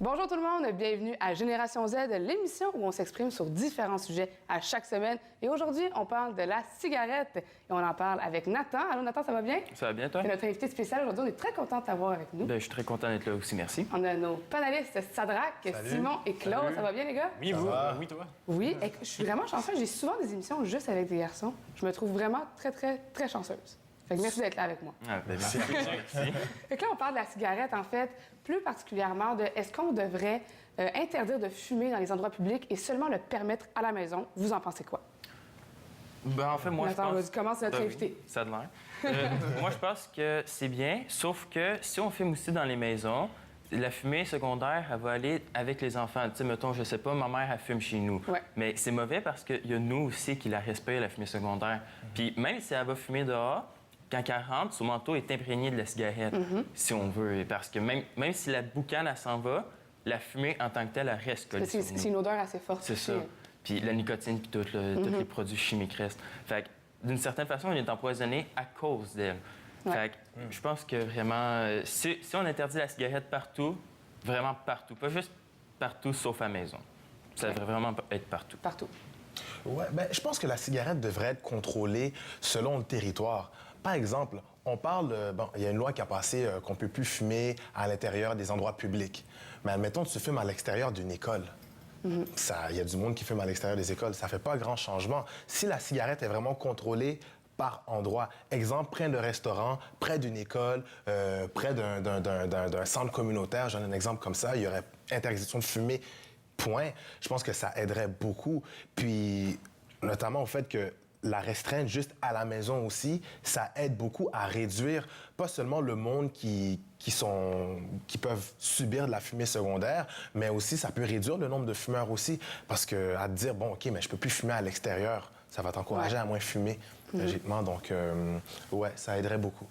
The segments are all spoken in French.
Bonjour tout le monde, bienvenue à Génération Z, l'émission où on s'exprime sur différents sujets à chaque semaine. Et aujourd'hui, on parle de la cigarette et on en parle avec Nathan. Allô Nathan, ça va bien? Ça va bien, toi? C'est notre invité spécial aujourd'hui. On est très content de t'avoir avec nous. Bien, je suis très content d'être là aussi, merci. On a nos panélistes Sadrak, Simon et Claude. Salut. Ça va bien les gars? Oui, vous? Oui, toi? Oui, et je suis vraiment chanceuse. J'ai souvent des émissions juste avec des garçons. Je me trouve vraiment très chanceuse. Fait que merci d'être là avec moi. Ah, ben, merci. Fait que là, on parle de la cigarette, en fait, plus particulièrement de est-ce qu'on devrait interdire de fumer dans les endroits publics et seulement le permettre à la maison? Vous en pensez quoi? Ben, en fait, moi, Nathan, je pense... vas-y, commence notre invité. Ça a de l'air. Moi, je pense que c'est bien, sauf que si on fume aussi dans les maisons, la fumée secondaire, elle va aller avec les enfants. Tu sais, mettons, je sais pas, ma mère, elle fume chez nous. Ouais. Mais c'est mauvais parce qu'il y a nous aussi qui la respirent, la fumée secondaire. Puis même si elle va fumer dehors, quand elle rentre, son manteau est imprégné de la cigarette, si on veut. Parce que même si la boucane, elle s'en va, la fumée, en tant que telle, elle reste collée sur nous. C'est une odeur assez forte. C'est aussi. ça. Puis la nicotine, puis tous les produits chimiques restent. Fait que, d'une certaine façon, on est empoisonné à cause d'elle. Ouais. Fait que, je pense que vraiment, si on interdit la cigarette partout, vraiment partout, pas juste partout sauf à la maison, ça devrait vraiment être partout. Partout. Ouais, ben, je pense que la cigarette devrait être contrôlée selon le territoire. Par exemple, on parle, il y a une loi qui a passé qu'on ne peut plus fumer à l'intérieur des endroits publics. Mais admettons que tu fumes à l'extérieur d'une école. Il y a du monde qui fume à l'extérieur des écoles. Ça ne fait pas grand changement. Si la cigarette est vraiment contrôlée par endroit, exemple, près d'un restaurant, près d'une école, près d'un centre communautaire, j'en ai un exemple comme ça, il y aurait interdiction de fumer, point. Je pense que ça aiderait beaucoup. Puis, notamment au fait que la restreindre juste à la maison aussi, ça aide beaucoup à réduire pas seulement le monde qui peuvent subir de la fumée secondaire, mais aussi ça peut réduire le nombre de fumeurs aussi. Parce que à te dire, bon, OK, mais je peux plus fumer à l'extérieur, ça va t'encourager à moins fumer, logiquement. Donc, ouais, ça aiderait beaucoup.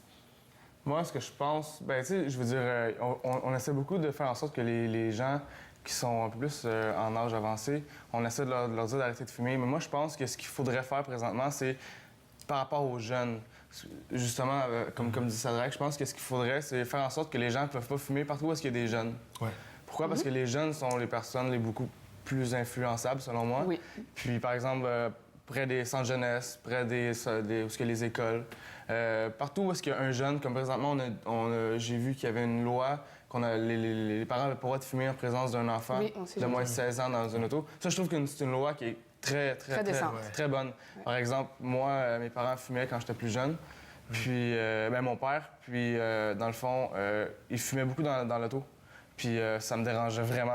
Moi, ce que je pense, ben tu sais, je veux dire, on essaie beaucoup de faire en sorte que les gens qui sont un peu plus en âge avancé, on essaie de leur dire d'arrêter de fumer. Mais moi, je pense que ce qu'il faudrait faire présentement, c'est par rapport aux jeunes. Justement, comme dit Sadrak, je pense que ce qu'il faudrait, c'est faire en sorte que les gens ne peuvent pas fumer partout où il y a des jeunes. Ouais. Pourquoi? Parce que les jeunes sont les personnes les beaucoup plus influençables, selon moi. Oui. Puis, par exemple, près des centres jeunesse, près où est-ce qu'il y a les écoles. Partout où est-ce qu'il y a un jeune, comme présentement, j'ai vu qu'il y avait une loi les parents avaient pas le droit de fumer en présence d'un enfant de moins de 16 ans dans une auto. Ça, je trouve que c'est une loi qui est très bonne. Ouais. Par exemple, moi, mes parents fumaient quand j'étais plus jeune. Puis, mon père, dans le fond, il fumait beaucoup dans l'auto. Puis, ça me dérangeait vraiment.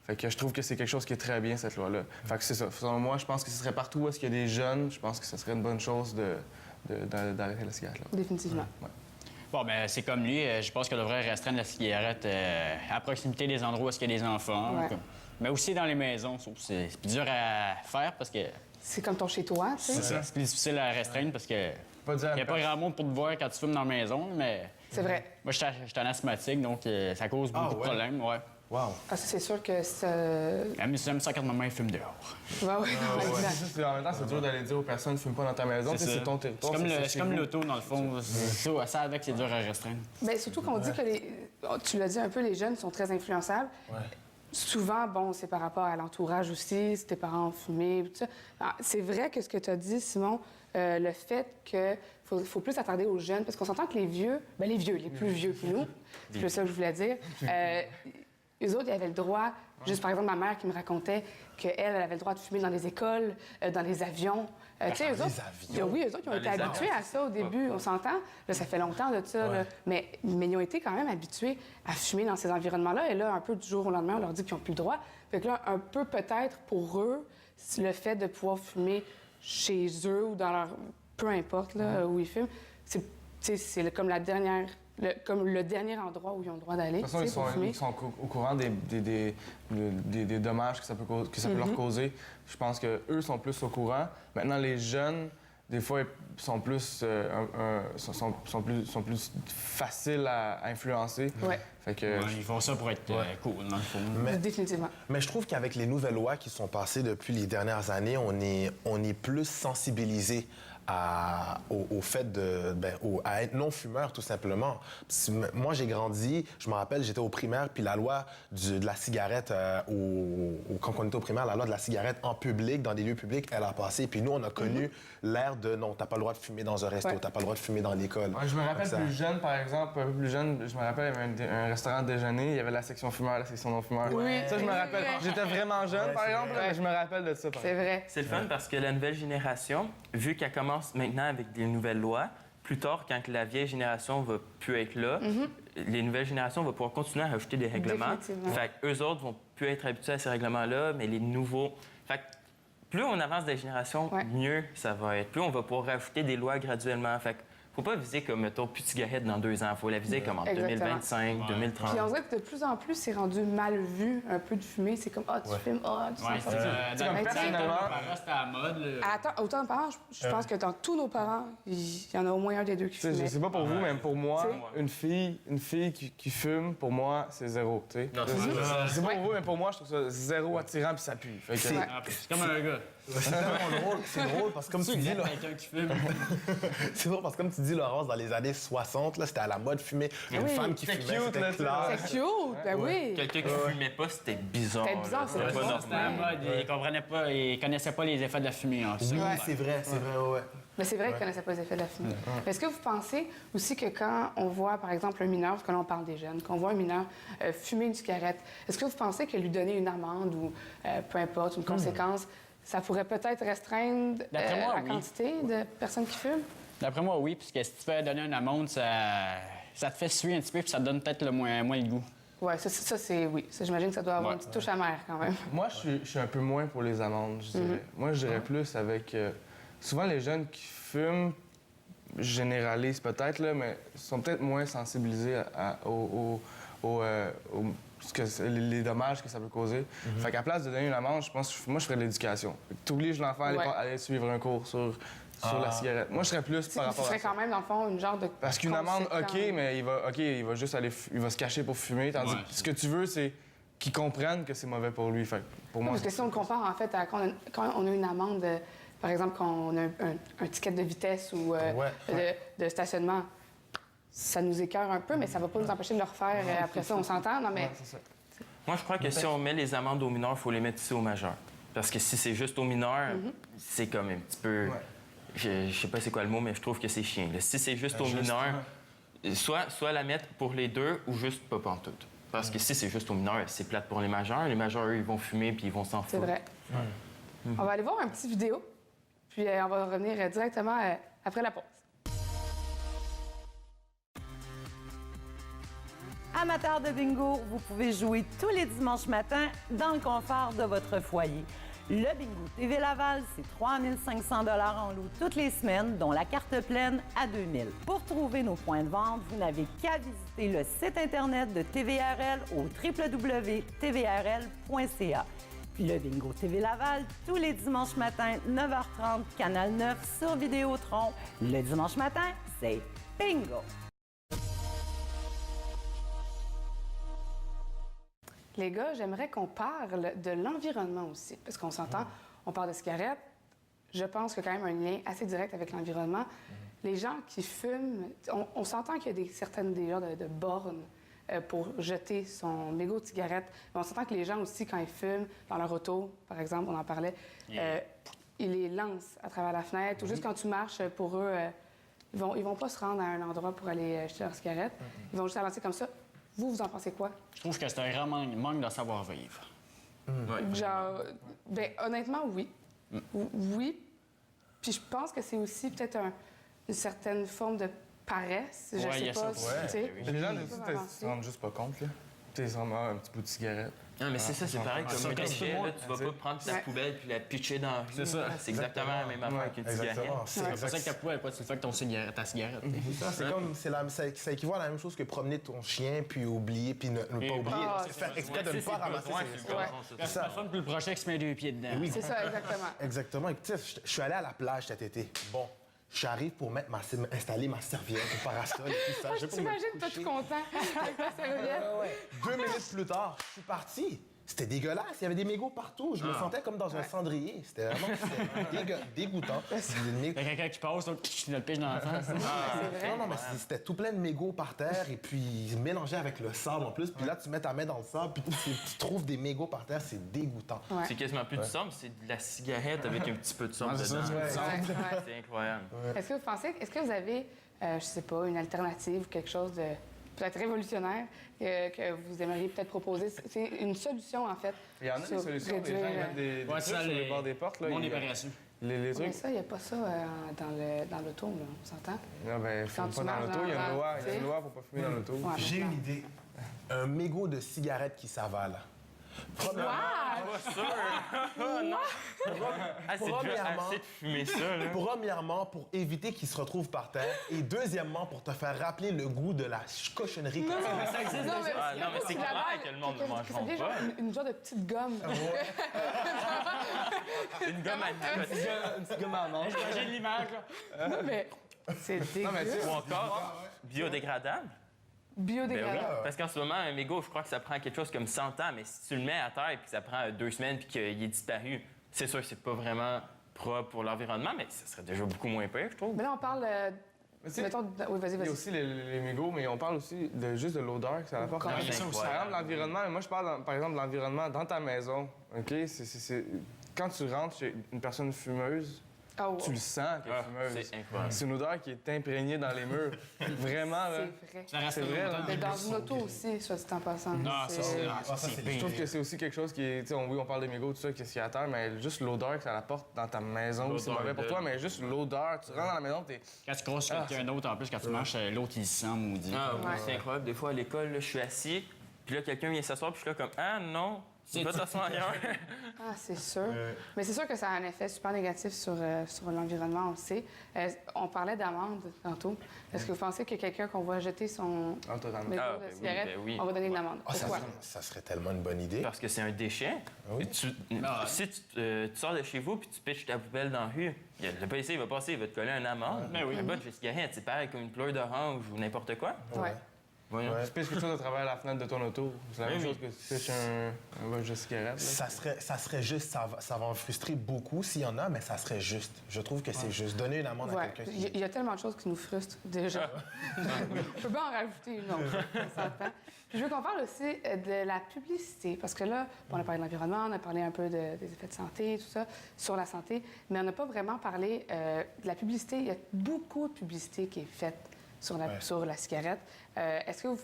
Fait que je trouve que c'est quelque chose qui est très bien, cette loi-là. Fait que c'est ça. Selon moi, je pense que ce serait partout où est-ce qu'il y a des jeunes, je pense que ce serait une bonne chose d'arrêter la cigarette. Là. Définitivement. Ouais. Bon, ben c'est comme lui. Je pense qu'on devrait restreindre la cigarette à proximité des endroits où il y a des enfants. Ouais. Mais aussi dans les maisons. C'est plus dur à faire parce que... C'est comme ton chez-toi, tu sais. C'est plus difficile à restreindre parce que... Il n'y a pas grand monde pour te voir quand tu fumes dans la maison, mais... C'est vrai. Moi, je suis un asthmatique, donc ça cause beaucoup de problèmes, ouais. Wow. Ah, c'est sûr que c'est... Même ça quand maman fume dehors. Ouais. En même temps, c'est dur d'aller dire aux personnes ne fument pas dans ta maison. C'est ton territoire. C'est comme l'auto, dans le fond. Ça, avec, c'est dur à restreindre. Bien, surtout qu'on dit que tu l'as dit un peu, les jeunes sont très influençables. Ouais. Souvent, bon, c'est par rapport à l'entourage aussi, si tes parents ont fumé, tout ça. Alors, c'est vrai que ce que tu as dit, Simon, le fait qu'il faut plus s'attarder aux jeunes, parce qu'on s'entend que les vieux, les plus vieux que nous, c'est plus ça que je voulais dire, eux autres, ils avaient le droit, juste par exemple ma mère qui me racontait qu'elle avait le droit de fumer dans les écoles, dans les avions. Tu sais, eux autres, eux autres, ils ont été habitués à ça au début, on s'entend. Là, ça fait longtemps de ça, là. Mais ils ont été quand même habitués à fumer dans ces environnements-là. Et là, un peu du jour au lendemain, on leur dit qu'ils n'ont plus le droit. Fait que là, un peu peut-être pour eux, le fait de pouvoir fumer chez eux ou dans leur... peu importe là, où ils fument, c'est comme la dernière... comme le dernier endroit où ils ont le droit d'aller. De toute façon, ils sont au courant des dommages que ça peut leur causer. Je pense qu'eux sont plus au courant. Maintenant, les jeunes, des fois, sont plus faciles à influencer. Ouais. Fait que, ils font ça pour être cool, dans le fond. Définitivement. Mais je trouve qu'avec les nouvelles lois qui sont passées depuis les dernières années, on est plus sensibilisé au fait à être non-fumeur, tout simplement. Moi, j'ai grandi, je me rappelle, j'étais au primaire, puis la loi de la cigarette, quand on était au primaire, la loi de la cigarette en public, dans des lieux publics, elle a passé. Puis nous, on a connu l'ère de non, t'as pas le droit de fumer dans un resto, t'as pas le droit de fumer dans l'école. Ouais, je me rappelle plus jeune, par exemple, un peu plus jeune, je me rappelle, il y avait un restaurant de déjeuner, il y avait la section fumeur, la section non-fumeur. Oui. Ça, je me rappelle. J'étais vraiment jeune, par exemple, vrai. mais je me rappelle de ça. C'est vrai. C'est le fun parce que la nouvelle génération, vu qu'elle commence maintenant avec des nouvelles lois, plus tard, quand la vieille génération va plus être là, les nouvelles générations vont pouvoir continuer à rajouter des règlements. Définitivement. Fait qu'eux autres vont plus être habitués à ces règlements-là, mais les nouveaux... Fait que plus on avance des générations, mieux ça va être. Plus on va pouvoir rajouter des lois graduellement. Fait que faut pas viser comme, mettons, plus de cigarette dans 2 ans. Faut la viser comme en Exactement. 2025, 2030. Puis on dirait que de plus en plus, c'est rendu mal vu, un peu de fumer. C'est comme, tu fumes, tu Ouais, sens c'est pas. ça. comme Dans personnellement- nos parents, c'était à la mode. Là. Attends, autant de parents, je pense que dans tous nos parents, il y en a au moins un des deux qui Tu sais, fumait. je sais pas pour vous, mais pour moi, T'sais. une fille qui fume, pour moi, c'est zéro. Tu sais. Non, c'est ça. Je sais pas pour vous, mais pour moi, je trouve ça zéro attirant puis ça pue. Fait que- C'est comme un gars. C'est tellement drôle, c'est drôle parce que comme tu dis, là, Quelqu'un qui fume. c'est drôle parce que comme tu dis, Laurence, dans les années 60, là, c'était à la mode fumer. Une femme qui C'était fumait, cute, c'était là, tu sais. classe. C'est cute, ben oui. Quelqu'un qui fumait pas, c'était bizarre. C'était bizarre, là. c'est C'était pas bizarre, C'était à la normal. mode. Ils comprenaient pas, ils connaissaient pas les effets de la fumée. En fait. Oui, c'est vrai, ouais. Mais c'est vrai qu'ils ne connaissaient pas les effets de la fumée. Mais est-ce que vous pensez aussi que quand on voit, par exemple, un mineur, parce que là, on parle des jeunes, qu'on voit un mineur fumer une cigarette, est-ce que vous pensez que lui donner une amende ou peu importe, une conséquence, ça pourrait peut-être restreindre D'après moi, la oui. quantité de personnes qui fument? D'après moi, oui, puisque si tu fais donner une amende, ça te fait suer un petit peu puis ça te donne peut-être moins le goût. Oui, ça c'est oui. Ça, j'imagine que ça doit avoir une petite touche amère quand même. Moi, je suis un peu moins pour les amendes, je dirais. Moi, je dirais plus avec... souvent, les jeunes qui fument, je généralise peut-être, là, mais sont peut-être moins sensibilisés les dommages que ça peut causer. Fait qu'à place de donner une amende, je pense moi, je ferais de l'éducation. Tu obliges l'enfant à aller suivre un cours sur la cigarette. Moi, je serais plus par Ce rapport à serait ça. quand même, dans le fond, une genre de Parce qu'une amende, OK, conséquence. mais il va juste aller... Il va se cacher pour fumer. Tandis que ce que tu veux, c'est qu'ils comprennent que c'est mauvais pour lui. Fait que pour moi, Parce que si on le compare, en fait, à quand on a une amende, par exemple, quand on a un ticket de vitesse ou de stationnement, ça nous écœure un peu, mais ça ne va pas nous empêcher de le refaire après ça. On s'entend? Non, mais Ouais, c'est ça. Moi, je crois que si on met les amendes aux mineurs, il faut les mettre ici aux majeurs. Parce que si c'est juste aux mineurs, c'est comme un petit peu... Je sais pas c'est quoi le mot, mais je trouve que c'est chiant. Là. Si c'est juste aux mineurs, soit la mettre pour les deux ou juste pas pantoute. Parce que si c'est juste aux mineurs, c'est plate pour les majeurs. Les majeurs, eux, ils vont fumer puis ils vont s'en c'est foutre. vrai. On va aller voir un petit vidéo, puis on va revenir directement après la pause. Amateurs de bingo, vous pouvez jouer tous les dimanches matins dans le confort de votre foyer. Le Bingo TV Laval, c'est 3 500 $ en loup toutes les semaines, dont la carte pleine à 2 000. Pour trouver nos points de vente, vous n'avez qu'à visiter le site Internet de TVRL au www.tvrl.ca. Puis le Bingo TV Laval, tous les dimanches matins, 9h30, Canal 9 sur Vidéotron. Le dimanche matin, c'est bingo! Les gars, j'aimerais qu'on parle de l'environnement aussi, parce qu'on s'entend, on parle de cigarettes. Je pense qu'il y a quand même un lien assez direct avec l'environnement. Les gens qui fument, on s'entend qu'il y a certaines de bornes pour jeter son mégot de cigarette. Mais on s'entend que les gens aussi, quand ils fument, dans leur auto, par exemple, on en parlait, ils les lancent à travers la fenêtre. Ou juste quand tu marches, pour eux, ils vont pas se rendre à un endroit pour aller jeter leur cigarette. Ils vont juste la lancer comme ça. Vous en pensez quoi? Je trouve que c'est un grand manque de savoir-vivre. Genre, ben, honnêtement, oui. Oui. Puis je pense que c'est aussi peut-être une certaine forme de paresse. Je Ouais, il y sais a pas. ça. Tu sais. Les gens, Ils aussi, peuvent ils avancer. se rendent juste pas compte, là. Tu sais, ils se rendent un petit bout de cigarette. Non, mais c'est ça, c'est pareil comme un comme déchet. tout le Là, tu vas pas prendre ta Ouais. poubelle puis la pitcher dans la rue. C'est ça. C'est exactement la même affaire qu'une cigarette. Exactement. C'est pas ça que ta poubelle, quoi. Tu le fais avec ta cigarette. C'est comme, ça équivaut à la même chose que promener ton chien puis oublier, puis ne pas oublier. Ah, C'est faire exprès de ne pas ramasser ses... Ouais. C'est ça. Personne plus le prochain qui se met 2 pieds dedans. Oui. C'est ça, exactement. Exactement. Écoutez, je suis allé à la plage cet été. Bon, j'arrive pour installer ma serviette, mon parasol et tout ça. Je vais pour me T'imagines, toi, coucher. tout content avec ta serviette? 2 minutes plus tard, je suis parti. C'était dégueulasse. Il y avait des mégots partout. Je me sentais comme dans un cendrier. C'était vraiment dégoûtant. Il y a quelqu'un qui passe, l'autre qui le piche dans la face. Non, mais c'était tout plein de mégots par terre et puis mélangé avec le sable en plus. Puis là, tu mets ta main dans le sable puis tu trouves des mégots par terre. C'est dégoûtant. Ouais. C'est quasiment plus du sable, c'est de la cigarette avec un petit peu de sable dedans. C'est incroyable. Est-ce que vous avez, je sais pas, une alternative ou quelque chose de peut-être révolutionnaire que vous aimeriez peut-être proposer? C'est une solution, en fait. Il y en a des sur solutions. Les réduire, gens mettent des trucs sur les bords des portes. Là, On est il y a- paresseux. Les Mais trucs. ça, il n'y a pas ça dans l'auto, là, on s'entend? Non, ben, Quand fume tu pas dans marches l'auto. Il y a dans- une loi. Il y a tu sais. une loi pour pas fumer dans l'auto. Ouais, J'ai maintenant. une idée. Un mégot de cigarette qui s'avale. Premièrement, Pas sûr! Oh non! Ah, c'est déjà Premièrement- assez de fumer ça, là. Premièrement, pour éviter qu'il se retrouve par terre. Et deuxièmement, pour te faire rappeler le goût de la cochonnerie. Non, mais, Ah, non, mais c'est tu clair l'avales, que le monde ne que mange ça devient genre pas. une genre de petite gomme. Une gomme à nicotine. Une petite gomme à manche. J'ai l'image, là. Non, mais c'est Non, mais tu dégueu. sais, Ou encore biodégradable. Ben oui, Biodégradable. parce qu'en ce moment, un mégot, je crois que ça prend quelque chose comme 100 ans, mais si tu le mets à terre et que ça prend 2 semaines puis qu'il est disparu, c'est sûr que c'est pas vraiment propre pour l'environnement, mais ça serait déjà beaucoup moins pire, je trouve. Mais là, on parle, Mais tu sais, mettons, oui, vas-y, il y a vas-y. aussi les mégots, mais on parle aussi juste de l'odeur que ça apporte. Ouais, Par c'est exemple, incroyable. l'environnement, mais moi, je parle, par exemple, de l'environnement dans ta maison. OK? Quand tu rentres chez une personne fumeuse, Oh, tu le sens qu'elle est Ah, fumeuse. c'est incroyable. C'est une odeur qui est imprégnée dans les murs. Vraiment, là. c'est vrai. Ça reste C'est vrai, longtemps. là. Mais dans une auto aussi, soit dit en passant. Non, ça, c'est Je pire. trouve que c'est aussi quelque chose qui est. Tu sais, oui, on parle des mégots, tout ça, qu'est-ce qu'il y a à terre, mais juste l'odeur que ça apporte dans ta maison, c'est L'odeur mauvais pour de- toi, mais juste l'odeur. Tu rentres dans la maison, t'es. Quand tu crosses sur quelqu'un d'autre, en plus, quand tu marches, l'autre, il se sent maudit. Ah oui, Ouais. c'est incroyable. Des fois, à l'école, là, je suis assis, puis là, quelqu'un vient s'asseoir, puis je suis là comme « Ah non, tu vas t'asseoir ailleurs. » Ah, c'est sûr. Mais c'est sûr que ça a un effet super négatif sur l'environnement, on le sait. On parlait d'amende tantôt. Est-ce que vous pensez que quelqu'un qu'on va jeter son Ah, totalement. mégot Ah, de ben oui, cigarette, ben oui. on va donner une amende? Ah, Pourquoi? ça serait tellement une bonne idée. Parce que c'est un déchet. Si tu sors de chez vous puis tu pitches ta poubelle dans la rue, le policier il va passer, il va te coller un amende. Ben oui. Un botte de cigarette, c'est pareil comme une pleure d'orange ou n'importe quoi. Ouais. Voyons. Ouais. Tu pisses quelque chose à travers la fenêtre de ton auto. C'est la même Oui, chose que tu pisses un boche de cigarette. là. Ça serait juste, ça va en frustrer beaucoup s'il y en a, mais ça serait juste. Je trouve que c'est juste. Donner une amende à Ouais. quelqu'un Il y a tellement de choses qui nous frustrent déjà. On peut pas en rajouter une autre, on s'entend. Puis je veux qu'on parle aussi de la publicité, parce que là, on a parlé de l'environnement, on a parlé un peu des effets de santé, tout ça, sur la santé, mais on n'a pas vraiment parlé de la publicité. Il y a beaucoup de publicité qui est faite sur la cigarette. Est-ce que vous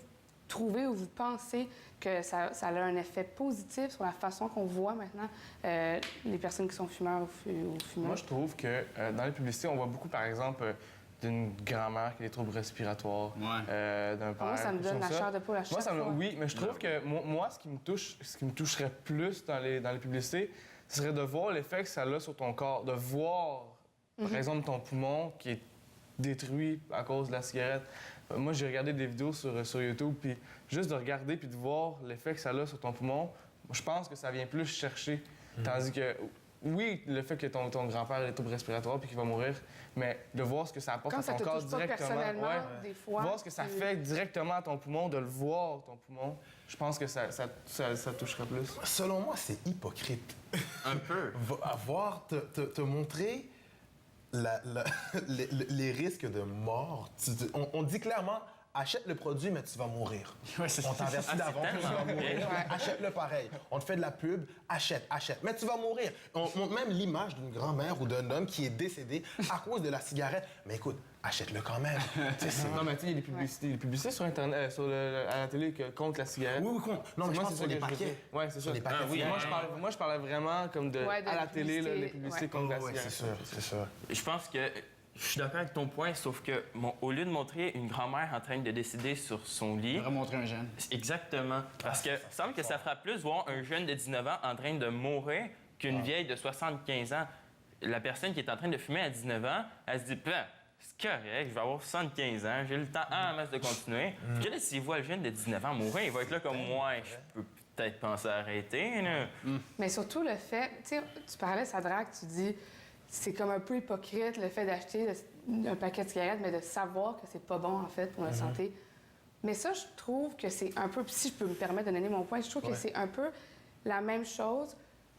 trouvez ou vous pensez que ça a un effet positif sur la façon qu'on voit maintenant les personnes qui sont fumeurs ou fumeuses? Moi, je trouve que dans les publicités, on voit beaucoup, par exemple, d'une grand-mère qui a des troubles respiratoires, Ouais. d'un père. Moi, ça me quelque donne chose la comme ça. chair de poule à chaque fois. Oui, mais je trouve que moi, ce qui me toucherait plus dans les publicités, ce serait de voir l'effet que ça a sur ton corps, de voir, par exemple, ton poumon qui est détruit à cause de la cigarette. Moi, j'ai regardé des vidéos sur YouTube, puis juste de regarder puis de voir l'effet que ça a sur ton poumon, je pense que ça vient plus chercher. Tandis que, oui, le fait que ton grand-père ait des troubles respiratoires puis qu'il va mourir, mais de voir ce que ça apporte Quand à ça ton te corps touche pas directement. personnellement, des fois, Voir ce que ça tu- fait directement à ton poumon, de le voir, ton poumon, je pense que ça toucherait plus. Selon moi, c'est hypocrite. Un peu. Avoir te montrer les risques de mort. On dit clairement, achète le produit, mais tu vas mourir. Ouais, c'est On t'avertit c'est d'avant que tu tellement vas mourir. vrai. Achète-le pareil. On te fait de la pub, achète. Mais tu vas mourir. On montre même l'image d'une grand-mère ou d'un homme qui est décédé à cause de la cigarette. Mais écoute, achète-le quand même. Tu sais, c'est- Non, mais tu sais, il y a des publicités sur Internet, à la télé contre la cigarette. Oui, non, mais je Moi, pense c'est sur ça les que je veux paquets. dire. Ouais, c'est ça. Sur les paquets. Ah oui, Moi, je parlais vraiment comme de, Ouais, de à la télé, là, les publicité, publicités ouais. contre la Ouais, cigarette. c'est sûr. Je pense que je suis d'accord avec ton point, sauf que au lieu de montrer une grand-mère en train de décider sur son lit, Remontrer un jeune. exactement. Parce que il semble que ça fera plus voir un jeune de 19 ans en train de mourir qu'une vieille de 75 ans. La personne qui est en train de fumer à 19 ans, elle se dit ben, c'est correct, je vais avoir 75 ans, j'ai le temps en masse de continuer. Puis que là, s'il voit le jeune de 19 ans mourir, il va être là comme moi, je peux peut-être penser à arrêter. Là. Mais surtout le fait, tu sais, tu parlais, Sadraque, tu dis, c'est comme un peu hypocrite le fait d'acheter un paquet de cigarettes, mais de savoir que c'est pas bon, en fait, pour la santé. Mais ça, je trouve que c'est un peu, si je peux me permettre de donner mon point, je trouve que c'est un peu la même chose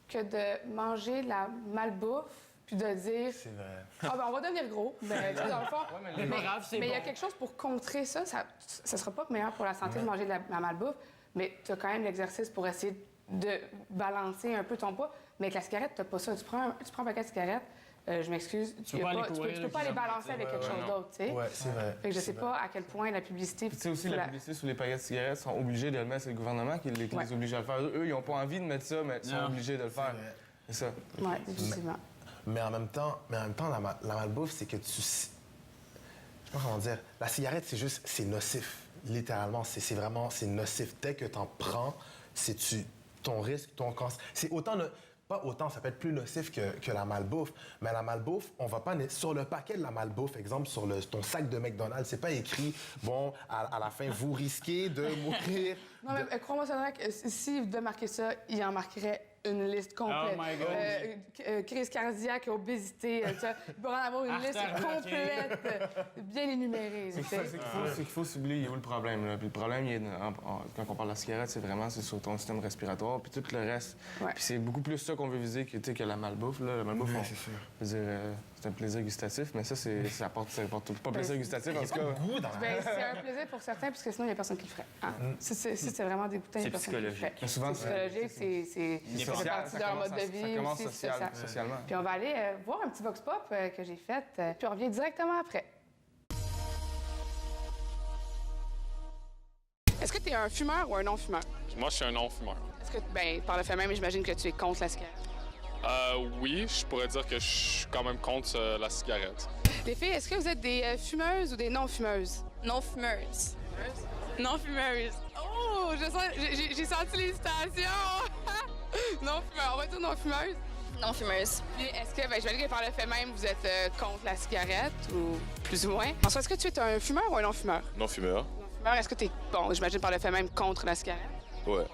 que de manger la malbouffe puis de dire C'est vrai. ah ben on va devenir gros. Mais tu sais, dans le fond, C'est pas grave, c'est mais il y a bon. quelque chose pour contrer ça. Ça sera pas meilleur pour la santé de manger de la malbouffe, mais tu as quand même l'exercice pour essayer de balancer un peu ton poids. Mais avec la cigarette, tu n'as pas ça. Tu prends un paquet de cigarettes, je m'excuse, peux pas aller courir, tu peux pas là, les balancer avec quelque chose d'autre, tu sais. Ouais, c'est vrai. Fait que je sais C'est pas à quel point la publicité... Tu sais aussi, la publicité sur les paquets de cigarettes sont obligés de le mettre. C'est le gouvernement qui les oblige à le faire. Eux, ils n'ont pas envie de mettre ça, mais ils sont Non. obligés de le faire. vrai. C'est ça. Oui, effectivement. Mais en même temps, la malbouffe, c'est que tu... Je sais pas comment dire. La cigarette, c'est nocif. Littéralement, c'est nocif. Dès que tu en prends, ton risque, ton cancer. C'est autant... Pas autant, ça peut être plus nocif que la malbouffe. Mais la malbouffe, on va pas... Sur le paquet de la malbouffe, exemple, sur ton sac de McDonald's, c'est pas écrit, bon, à la fin, vous risquez de mourir. Non, mais crois-moi, Cédric, s'il devait marquer ça, il en marquerait une liste complète. Oh my God. Crise cardiaque, obésité, il peut en avoir une liste Artère complète, bien énumérée. tu sais. C'est qu'il faut s'oublier, il y a où le problème. Là. Puis le problème, quand on parle de la cigarette, c'est sur ton système respiratoire, puis tout le reste. Ouais. Puis c'est beaucoup plus ça qu'on veut viser que la malbouffe. Là. La malbouffe, c'est sûr. je veux dire, c'est un plaisir gustatif, mais ça apporte pas plaisir gustatif, en tout cas. Goût dans la... Ben, c'est un plaisir pour certains, puisque sinon, il n'y a personne qui le ferait. Hein? Si c'est vraiment dégoûtant, il n'y a C'est personne qui le ferait. psychologique. Mais souvent, C'est psychologique, ça fait partie de leur mode de vie. Ça commence aussi, c'est ça. socialement. Puis on va aller voir un petit vox pop que j'ai fait, puis on revient directement après. Est-ce que tu es un fumeur ou un non-fumeur? Moi, je suis un non-fumeur. Est-ce que, ben, par le fait même, j'imagine que tu es contre la cigarette. Oui, je pourrais dire que je suis quand même contre la cigarette. Les filles, est-ce que vous êtes des fumeuses ou des non-fumeuses? Non-fumeuse. Non-fumeuse. Oh, j'ai senti l'hésitation! Non-fumeur, on va dire non-fumeuse. Non-fumeuse. Puis est-ce que, ben, j'imagine que par le fait même, vous êtes contre la cigarette, ou plus ou moins. En soi, est-ce que tu es un fumeur ou un non-fumeur? Non-fumeur? Non-fumeur, est-ce que tu es, bon, j'imagine par le fait même, contre la cigarette? Ouais.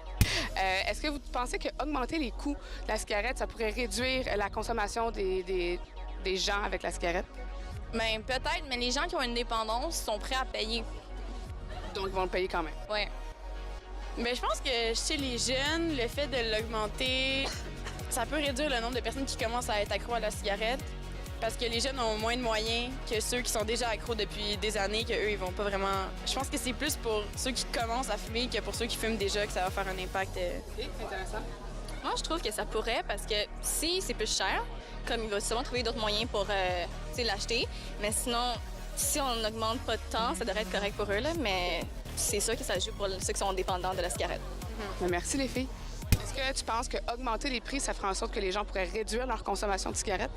Est-ce que vous pensez qu'augmenter les coûts de la cigarette, ça pourrait réduire la consommation des gens avec la cigarette? Ben, peut-être, mais les gens qui ont une dépendance sont prêts à payer. Donc, ils vont le payer quand même. Ouais. Bien, je pense que chez les jeunes, le fait de l'augmenter, ça peut réduire le nombre de personnes qui commencent à être accros à la cigarette. Parce que les jeunes ont moins de moyens que ceux qui sont déjà accros depuis des années, qu'eux, ils vont pas vraiment... Je pense que c'est plus pour ceux qui commencent à fumer que pour ceux qui fument déjà que ça va faire un impact. OK, intéressant. Moi, je trouve que ça pourrait parce que si c'est plus cher, comme il va sûrement trouver d'autres moyens pour l'acheter. Mais sinon, si on n'augmente pas de temps, ça devrait être correct pour eux. Là, mais c'est sûr que ça joue pour ceux qui sont dépendants de la cigarette. Ben, merci, les filles. Est-ce que tu penses qu'augmenter les prix, ça ferait en sorte que les gens pourraient réduire leur consommation de cigarettes?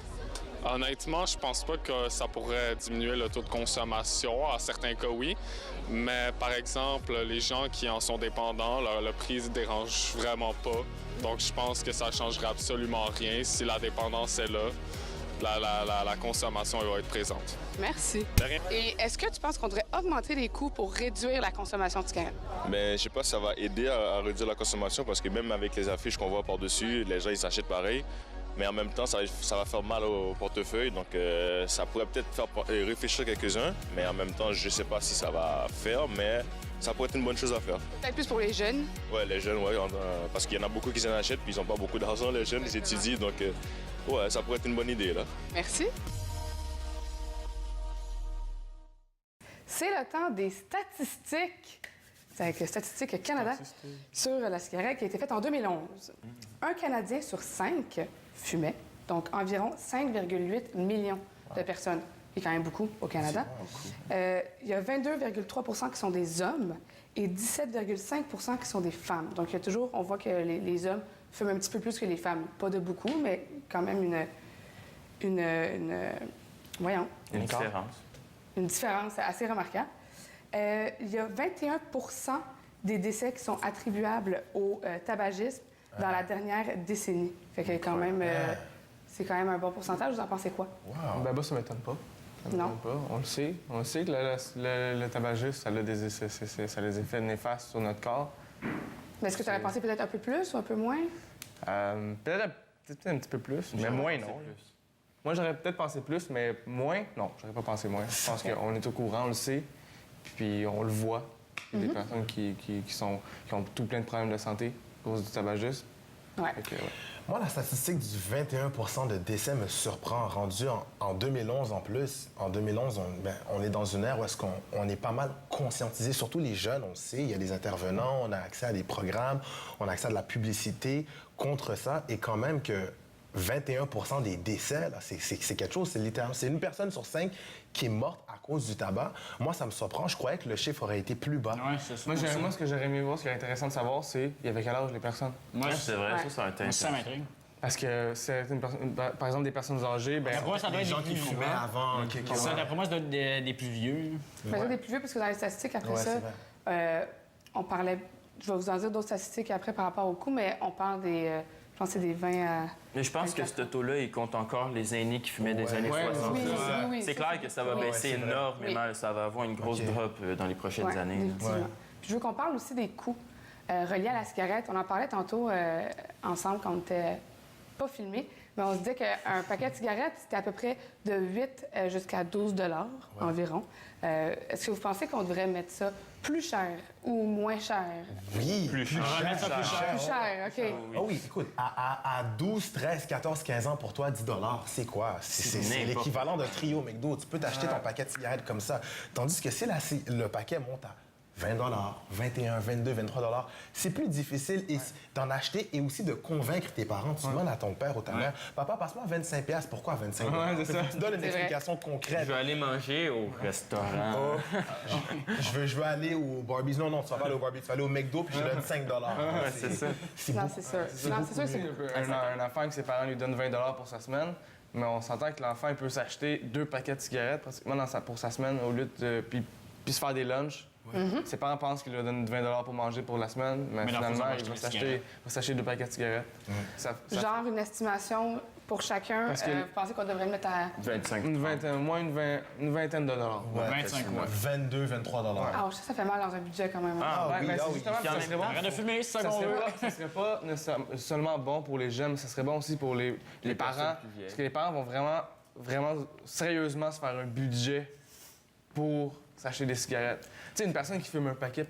Honnêtement, je pense pas que ça pourrait diminuer le taux de consommation. À certains cas, oui. Mais par exemple, les gens qui en sont dépendants, le prix ne dérange vraiment pas. Donc, je pense que ça ne changerait absolument rien. Si la dépendance est là, la consommation elle va être présente. Merci. De rien. Et est-ce que tu penses qu'on devrait augmenter les coûts pour réduire la consommation de cigarettes? Mais je sais pas si ça va aider à réduire la consommation parce que même avec les affiches qu'on voit par-dessus, les gens ils achètent pareil. Mais en même temps, ça va faire mal au portefeuille. Donc ça pourrait peut-être faire réfléchir quelques-uns. Mais en même temps, je sais pas si ça va faire, mais ça pourrait être une bonne chose à faire. Peut-être plus pour les jeunes. Ouais, les jeunes, ouais. Parce qu'il y en a beaucoup qui en achètent puis ils n'ont pas beaucoup d'argent, les jeunes, ils étudient. Donc ouais, ça pourrait être une bonne idée, là. Merci. C'est le temps des statistiques. C'est avec Statistique Canada sur la cigarette qui a été faite en 2011. Un Canadien sur 5 fumait, donc environ 5,8 millions de personnes, qui est quand même beaucoup au Canada. Il y a 22,3 qui sont des hommes et 17,5 qui sont des femmes. Donc, il y a toujours, on voit que les hommes fument un petit peu plus que les femmes. Pas de beaucoup, mais quand même voyons, Une différence. une différence assez remarquable. Il y a 21 des décès qui sont attribuables au tabagisme dans la dernière décennie. Fait que quand même, c'est quand même un bon pourcentage. Vous en pensez quoi? Wow. Ben, ça m'étonne pas. Ça Non. m'étonne pas. On le sait. On le sait que le tabagisme, ça a des effets néfastes sur notre corps. Mais est-ce que tu aurais pensé peut-être un peu plus ou un peu moins? Peut-être un petit peu plus, mais moins non. Moi, j'aurais peut-être pensé plus, mais moins, non, j'aurais pas pensé moins. Je pense qu'on est au courant, on le sait, puis on le voit. Il y a des personnes qui ont tout plein de problèmes de santé à cause du tabagisme. Ouais. Moi, la statistique du 21 de décès me surprend, rendu en 2011 en plus. En 2011, on est dans une ère où est-ce qu'on est pas mal conscientisé, surtout les jeunes, on le sait, il y a des intervenants, on a accès à des programmes, on a accès à de la publicité contre ça, et quand même que 21 des décès, là, c'est quelque chose, c'est littéralement, c'est une personne sur 5 qui est morte à cause du tabac. Moi, ça me surprend, je croyais que le chiffre aurait été plus bas. Ouais, c'est ça. Moi, ce que j'aurais aimé voir, ce qui est intéressant de savoir, c'est il y avait quel âge les personnes. Moi, C'est vrai, Ouais. ça a été moi, ça m'intrigue. Parce que c'est une personne, par exemple, des personnes âgées, ben, D'après moi, ça doit Les être gens des qui plus fumaient vieux. avant, Ça, d'après moi, ça doit être des plus vieux. Je faisais des plus vieux parce que dans les statistiques, après Ouais, ça, c'est vrai. on parlait, je vais vous en dire d'autres statistiques après par rapport au coût, mais on parle des, je pense que c'est des 20 à... Mais je pense que ce taux-là, il compte encore les aînés qui fumaient des années Ouais, 60. Oui, oui, C'est clair que ça va oui. baisser c'est vrai. énormément. Ça va avoir une grosse OK. drop dans les prochaines Ouais, années. définitivement. Ouais. Puis je veux qu'on parle aussi des coûts reliés à la cigarette. On en parlait tantôt ensemble quand on n'était pas filmé, mais on se disait qu'un paquet de cigarettes, c'était à peu près de 8 jusqu'à 12 environ. Est-ce que vous pensez qu'on devrait mettre ça plus cher ou moins cher? Oui, Plus cher. On va mettre ça plus cher. Plus cher, OK. Ah oui, écoute, à 12, 13, 14, 15 ans, pour toi, 10 c'est quoi? C'est n'importe l'équivalent d'un trio McDo. Tu peux t'acheter ton paquet de cigarettes comme ça. Tandis que si le paquet monte à 20 21, 22, 23 c'est plus difficile d'en acheter et aussi de convaincre tes parents. Tu demandes à ton père ou ta mère, papa, passe-moi 25 $. Pourquoi 25 $? Ouais, c'est ça. Tu donnes une C'est vrai. explication Je concrète. vais aller manger au restaurant. Oh, je veux aller au Barbies. Non, tu vas pas aller au Barbies, tu vas aller au McDo puis je te donne 5 c'est ça. C'est Non, beaucoup. c'est sûr. Non, c'est sûr que c'est... Un enfant que ses parents lui donnent 20 pour sa semaine, mais on s'entend que l'enfant il peut s'acheter 2 paquets de cigarettes pratiquement pour sa semaine au lieu de puis se faire des lunchs. Ses parents pensent qu'il lui donne 20 pour manger pour la semaine, mais Mais dans le fond, finalement, ça il va va acheter s'acheter 2 paquets de cigarettes. Genre une estimation pour chacun, Parce que- vous pensez qu'on devrait le mettre à... 25. Une vingtaine de dollars. Ouais, 25 mois. 22, 23 Ah, ça fait mal dans un budget quand même. Ah, oui, ben, ah c'est oui. justement, Il y en a- ça serait bon. Arrête de fumer, c'est ça Ça qu'on serait veut. pas nécessairement seulement bon pour les jeunes, mais ça serait bon aussi pour les parents. personnes plus vieilles. Parce que les parents vont vraiment sérieusement se faire un budget pour s'acheter des cigarettes. Tu sais, une personne qui fume un paquet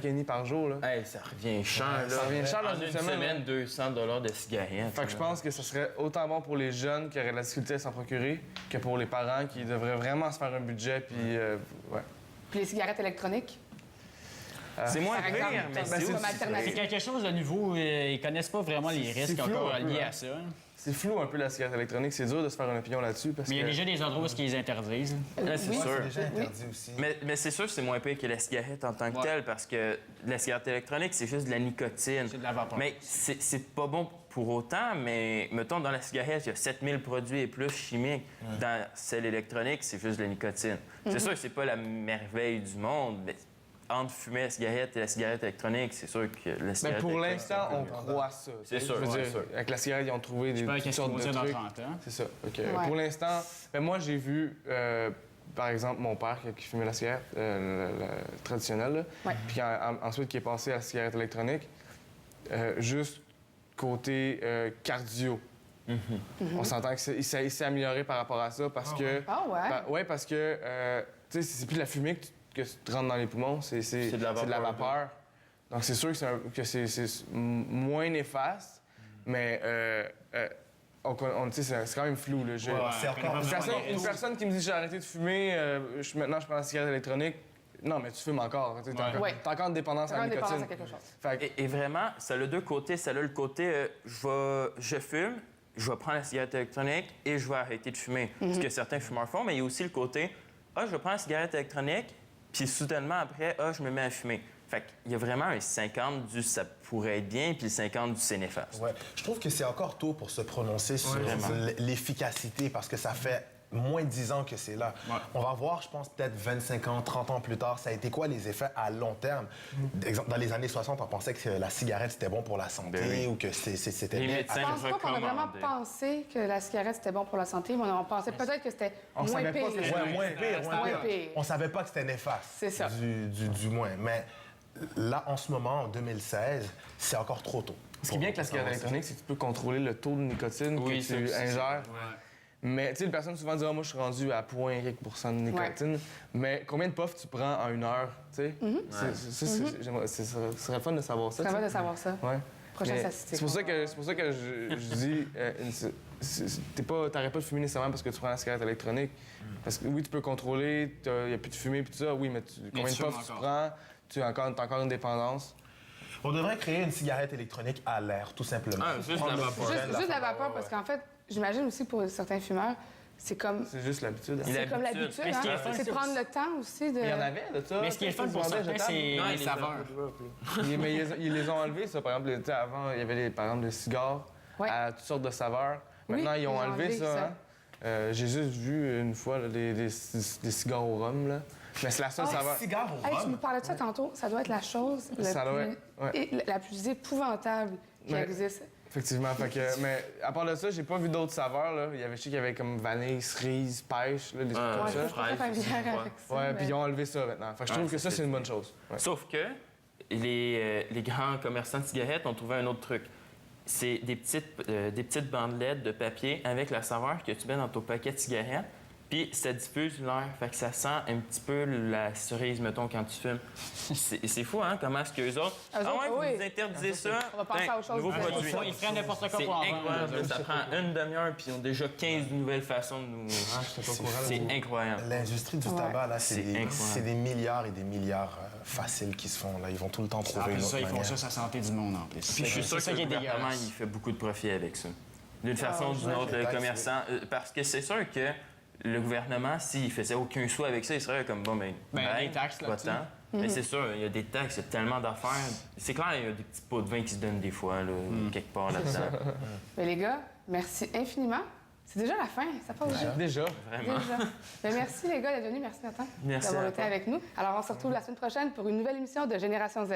et demi par jour, là. Hey, ça revient cher, là. Ça revient cher dans En une une semaine, semaine, 200 de cigarettes. Fait que je pense que ce serait autant bon pour les jeunes qui auraient de la difficulté à s'en procurer que pour les parents qui devraient vraiment se faire un budget. Puis, ouais. Puis les cigarettes électroniques? C'est moins Par pire, exemple, mais comme c'est comme aussi... C'est alternative. quelque chose de nouveau. Ils connaissent pas vraiment les risques flou encore un peu, liés hein. à ça. C'est flou un peu la cigarette électronique. C'est dur de se faire une opinion là-dessus parce Mais il y a que... déjà des endroits où ils les interdisent. Ouais, c'est Oui. sûr. C'est déjà interdit aussi. Mais c'est sûr que c'est moins pire que la cigarette en tant que Ouais. telle, parce que la cigarette électronique, c'est juste de la nicotine. C'est de la vapeur. Mais c'est pas bon pour autant, mais mettons, dans la cigarette, il y a 7000 produits et plus chimiques. Dans celle électronique, c'est juste de la nicotine. C'est sûr que c'est pas la merveille du monde, mais entre fumer la cigarette et la cigarette électronique, c'est sûr que la Mais cigarette pour électronique, l'instant, on croit ça. C'est tu sais. sûr, Je veux ouais, dire, sûr. avec la cigarette, ils ont trouvé des Je sais pas toutes qu'est-ce qu'ils sortes vont de dire dans trucs. 30 ans. C'est ça. OK. Ouais. Pour l'instant, moi, j'ai vu, par exemple, mon père qui fumait la cigarette traditionnelle, là, Ouais. puis ensuite qui est passé à la cigarette électronique, juste côté cardio. On s'entend qu'il s'est amélioré par rapport à ça parce que... Ah ouais? Ouais, parce que, tu sais, c'est plus de la fumée que tu te rentres dans les poumons, c'est de la vapeur. Donc, c'est sûr que c'est moins néfaste, mais tu sais, c'est quand même flou. Là. C'est encore... Une personne qui me dit j'ai arrêté de fumer, maintenant je prends la cigarette électronique. Non, mais tu fumes encore. Tu as Ouais. encore une dépendance à la Une dépendance nicotine. à quelque chose. Fait que- Et vraiment, ça a le deux côtés. Ça a le côté, je fume, je vais prendre la cigarette électronique et je vais arrêter de fumer. Ce que certains fumeurs font, mais il y a aussi le côté, je vais prendre la cigarette électronique, puis soudainement après, je me mets à fumer. Fait qu'il y a vraiment un 50 du ça pourrait être bien, puis le 50 du c'est néfaste. Ouais. Je trouve que c'est encore tôt pour se prononcer sur l'efficacité parce que ça fait moins de 10 ans que c'est là. On va voir, je pense, peut-être 25 ans, 30 ans plus tard, ça a été quoi les effets à long terme? Exemple, dans les années 60, on pensait que la cigarette, c'était bon pour la santé Ben oui. ou que c'était Les bien. médecins Je pense pas qu'on a vraiment recommandaient. pensé que la cigarette, c'était bon pour la santé, mais on pensait peut-être que c'était On moins savait pire. pas que c'était- Ouais, moins pire, moins Moins pire. pire. On savait pas que c'était néfaste. C'est ça. Du moins. Mais là, en ce moment, en 2016, c'est encore trop tôt. Ce qui est bien avec la cigarette électronique, c'est que tu peux contrôler le taux de nicotine Oui, que c'est tu aussi ça. ingères. Mais tu sais, les personnes souvent disent moi, je suis rendu à 0,1% de nicotine. Mais combien de puffs tu prends en une heure? Tu sais? Ce serait fun de savoir ça. C'est tu sais. vrai de savoir ça. Ouais. Prochaine Mais statistique. c'est pour ça que je dis, t'arrêtes pas de fumer nécessairement parce que tu prends la cigarette électronique. Parce que oui, tu peux contrôler, il n'y a plus de fumée, puis tout ça, oui, mais combien de puffs tu prends, t'as encore une dépendance. On devrait créer une cigarette électronique à l'air, tout simplement. Ah, juste la vapeur. Juste la vapeur, parce qu'en fait, j'imagine aussi pour certains fumeurs, c'est comme... C'est juste l'habitude. Hein. C'est comme l'habitude, Mais ce qui est hein? fun, C'est prendre le temps aussi de... Il y en avait de ça. Mais ce qui est le fun pour certains, c'est les saveurs. Mais ils les ont enlevés, ça. Par exemple, avant, il y avait par exemple des cigares Ouais. à toutes sortes de saveurs. Oui, Maintenant, ils ont ils ont enlevé enlevé ça. ça. Hein. J'ai juste vu une fois là, des cigares au rhum. Là. Mais c'est la seule saveur. Cigare au Hey, tu rhum. nous parlais de ça tantôt. Ça doit être la chose Ça doit la plus épouvantable qui Ouais. existe. Effectivement. Fait que, mais à part de ça, j'ai pas vu d'autres saveurs. Là. Je sais qu'il y avait comme vanille, cerise, pêche, là, des trucs Ouais, comme je ça. suis pas familière avec ça. Ouais, mais- puis ils ont enlevé ça maintenant. Fait que je trouve que ça, c'est une bonne chose. Ouais. Sauf que les grands commerçants de cigarettes ont trouvé un autre truc. C'est des petites bandelettes de papier avec la saveur que tu mets dans ton paquet de cigarettes. Puis ça diffuse l'air, fait que ça sent un petit peu la cerise, mettons, quand tu fumes. C'est fou, hein, comment est-ce qu'eux autres... Eux autres, vous oui. nous interdisez ça? On va passer à autre chose. Nouveau produit. Ils feraient n'importe quoi C'est pour en incroyable. vendre. Ça prend une demi-heure, puis ils ont déjà 15 nouvelles façons de nous... C'est incroyable. L'industrie du tabac, là, C'est incroyable. c'est des milliards et des milliards faciles qui se font. Là. Ils vont tout le temps En trouver une plus, autre ça, ils font manière. ça sur la santé du monde, en plus. Puis je suis sûr C'est ça que qui le est gouvernement, dégueulasse. il fait beaucoup de profit avec ça. D'une façon ou d'une autre, les le taxes, commerçant... parce que c'est sûr que le gouvernement, s'il faisait aucun sou avec ça, il serait comme, bon, ben des taxes pas là-dessus. tant. Mais c'est sûr, il y a des taxes, il y a tellement d'affaires. C'est clair, il y a des petits pots de vin qui se donnent des fois, là, quelque part là-dedans. Mais les gars, merci infiniment. C'est déjà la fin, ça passe vite. Déjà. Vraiment. Déjà. Mais merci les gars d'être venus, merci Nathan Merci d'avoir à été toi. avec nous. Alors on se retrouve la semaine prochaine pour une nouvelle émission de Génération Z.